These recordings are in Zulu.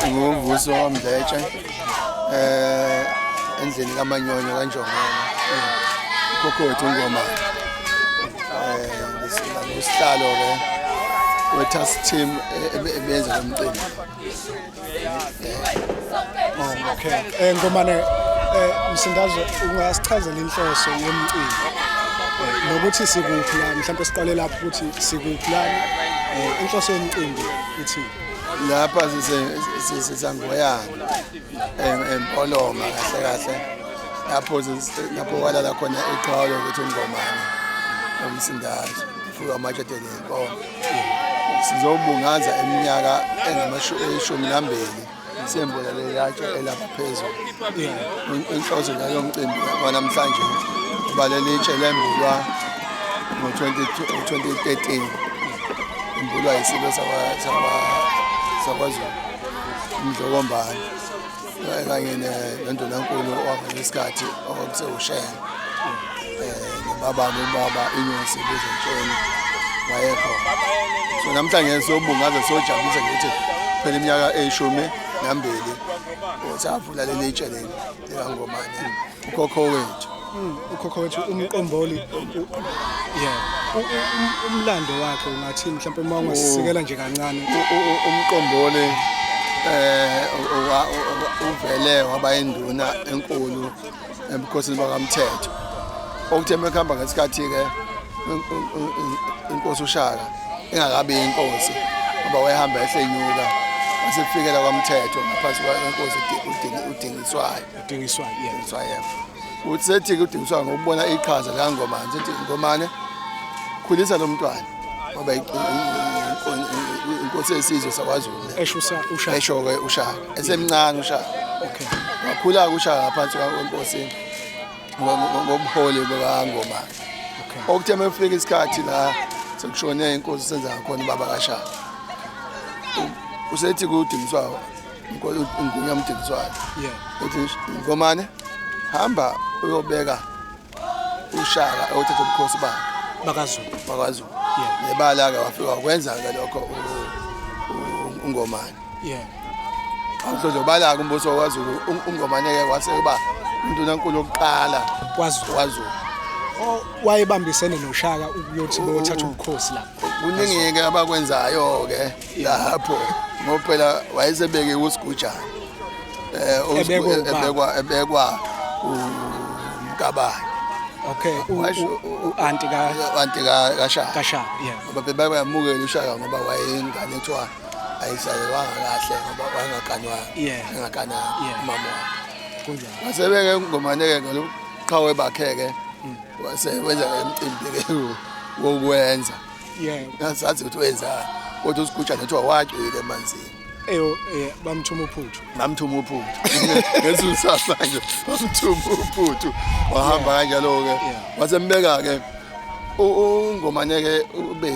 Nguvuso Mdletshe endlini kaManyonyo kaNjongoma ukhokho ingoma ngisihlalo ke we-task team ebenza lomcimbi. Okay. Ngomane Msindazo ungasichazela inhloso yomcimbi nokuthi sikuphi la mhlawumbe siqale lapho ukuthi sikuphi la inhloso yomcimbi ithi lapha sisangoyana empoloma kahle lapho walala khona eqhawlo ukuthi ungomane uMsindazo futhi amajadele inkomo sizobungaza eminyaka engama-12 sembola lelatshe elapha phezulu. Inhloso yalo mcimbi namhlanje balelitshe lembulwa ngo-2013 imbulwa yisilo sakwaZulu uMdlokombane kanye nendonankulu wangaleskhathi okusewushela ubaba Inyosi Bezentsheni wayekhona. So namhlanje sobungaza sojabulisa ukuthi phela iminyaka eyishumi nambili savula lelitshe leli likaNgomane ukhokho wethu umqomboli umlando wakhe ungathi mhlawumbe uma ungasisikela nje kancane. Umqomboli uvele waba induna enkulu ebukhosini bakaMthetho okutheme khamba ngesikhathi ke inkosi uShaka engakabi inkosi ngoba wayehamba ehlenyuka wasefikela kwaMthetho ngaphansi kwenkosi uDingiswayo usethi uDingiswayo ngokubona iqhaza likaNgomane sethi Ngomane khulisa lo mntwana ngoba inkosi yesizwe sakwaZulu esho ke uShaka esemncane uShaka. Okay. Wakhula uShaka ngaphansi kwenkosi ngobuholi bakaNgomane. Okay. Okutheme ufika isikhathi la sekushone inkosi senza ngakhona ubaba kaShaka usethi kuDingiswayo ingunya uMdingiswayo uthi Ngomane hamba uyobeka uShaka othatha ubukhosi bakaZulu nebala ke wafika wakwenza ke lokho uNgomane. Uzobala ke umbuso wakwaZulu uNgomane ke wasekuba indunankulu yokuqala kwaZulu wayebambisene noShaka ukuyothi beyothatha ubukhosi lapho. Kuningi ke abakwenzayo ke lapho ngophela wayesebeke uSigujana ebekwa uMkabayi. Okay, anti kaShaka yeah. Ngoba bayamukela uShaka ngoba wayengane ethiwa ayisayelwanga kahle ngoba wayengakanywa mama kunjalo. Wasebeke uNgomane ke loqhawe bakheke wasewenza imicimbi ke wokwenza ngasathi ukuthi wenza kodwa uSigujana ethiwa wacwile emanzini bamthuma uphuthu ngesizathu manje bamthuma uphuthu wahamba kanjalo ke wasembeka ke uNgomane ke ube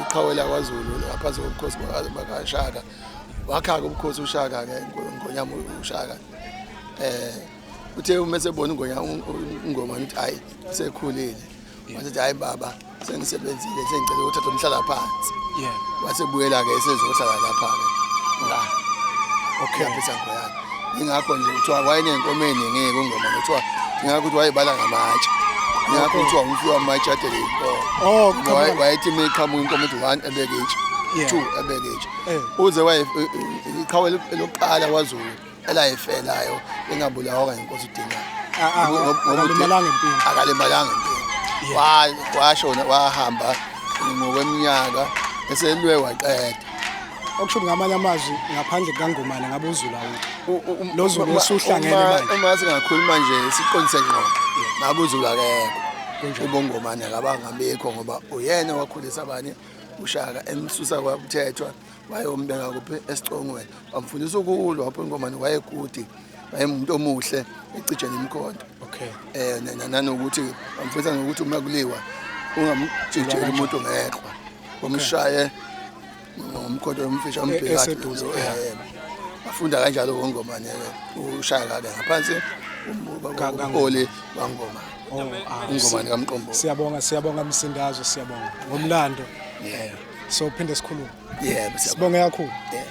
iqhawela kwaZulu ngaphansi kokukhosi bakaShaka wakha ubukhosi uShaka ke ngonyama uShaka uthe uma sebona uNgomane uthi hayi sekhulile wathi hayi baba sengisebenzile sengicela ukuthatha umhlala phansi wasebuyela ke sezohlala lapha ke okay sangoyana ingakho nje kuthiwa wayenenkomo eningi uNgomane kuthiwa ingakho ukuthi wayebala ngamatshe ingakho kuthiwa umfana wamatshe atele inkomo wayethi meqhamuka inkomo ethi 1 ebeke itshe 2 ebeke itshe uze iqhawela lokuqala kwaZulu elayifelayo engabulawa inkosi udinga akalimalanga empini washona wahamba ngokweminyaka eselwe waqeda. Okusho ngamanye amazwi ngaphandle kaNgomane ngabe uZulu lo Zulu osuhlangene manje uma singakhuluma nje siqondise ngqo ngabe uZulu akekho uBongomane akabangabekho ngoba uyena wakhulisa abanye uShaka emsusa kwaMthethwa wayombeka kuphi esicongweni wamfundisa ukulwa lapho uNgomane wayegudi wayemuntu omuhle ecije nemkhonto. Okay. Nanokuthi wamfundisa nokuthi uma kuliwa ungamjijeli umuntu ngeqhwa umshaye ngomkhonto umfisha umbhekati wafunda kanjalo uNgomane uShaka ke ngaphansi uMholi waNgomane. uNgomane kaMqombo. Siyabonga Msindazo, siyabonga ngomlando. Yeah. So phinde sikhuluma. Yeah, sibonge kakhulu. Yeah.